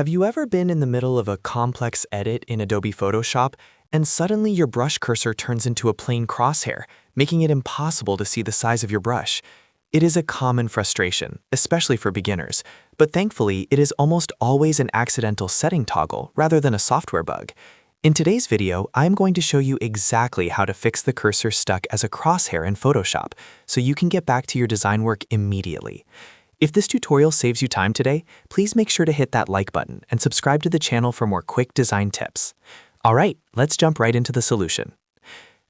Have you ever been in the middle of a complex edit in Adobe Photoshop and suddenly your brush cursor turns into a plain crosshair, making it impossible to see the size of your brush? It is a common frustration, especially for beginners, but thankfully it is almost always an accidental setting toggle rather than a software bug. In today's video, I'm going to show you exactly how to fix the cursor stuck as a crosshair in Photoshop so you can get back to your design work immediately. If this tutorial saves you time today, please make sure to hit that like button and subscribe to the channel for more quick design tips. All right, let's jump right into the solution.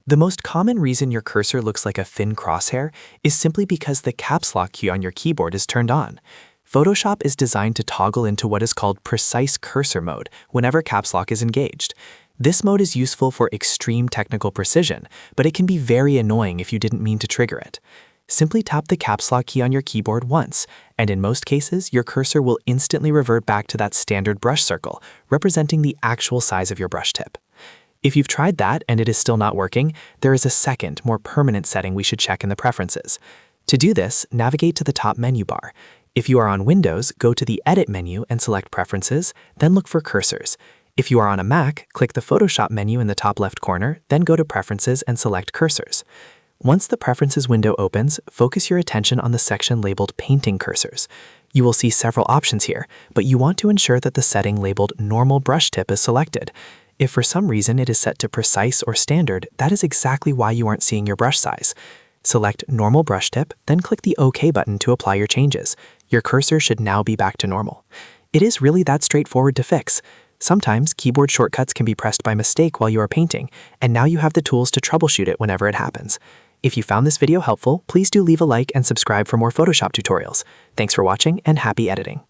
The most common reason your cursor looks like a thin crosshair is simply because the caps lock key on your keyboard is turned on. Photoshop is designed to toggle into what is called precise cursor mode whenever caps lock is engaged. This mode is useful for extreme technical precision, but it can be very annoying if you didn't mean to trigger it. Simply tap the caps lock key on your keyboard once, and in most cases, your cursor will instantly revert back to that standard brush circle, representing the actual size of your brush tip. If you've tried that and it is still not working, there is a second, more permanent setting we should check in the preferences. To do this, navigate to the top menu bar. If you are on Windows, go to the Edit menu and select Preferences, then look for Cursors. If you are on a Mac, click the Photoshop menu in the top left corner, then go to Preferences and select Cursors. Once the Preferences window opens, focus your attention on the section labeled Painting Cursors. You will see several options here, but you want to ensure that the setting labeled Normal Brush Tip is selected. If for some reason it is set to Precise or Standard, that is exactly why you aren't seeing your brush size. Select Normal Brush Tip, then click the OK button to apply your changes. Your cursor should now be back to normal. It is really that straightforward to fix. Sometimes keyboard shortcuts can be pressed by mistake while you are painting, and now you have the tools to troubleshoot it whenever it happens. If you found this video helpful, please do leave a like and subscribe for more Photoshop tutorials. Thanks for watching and happy editing.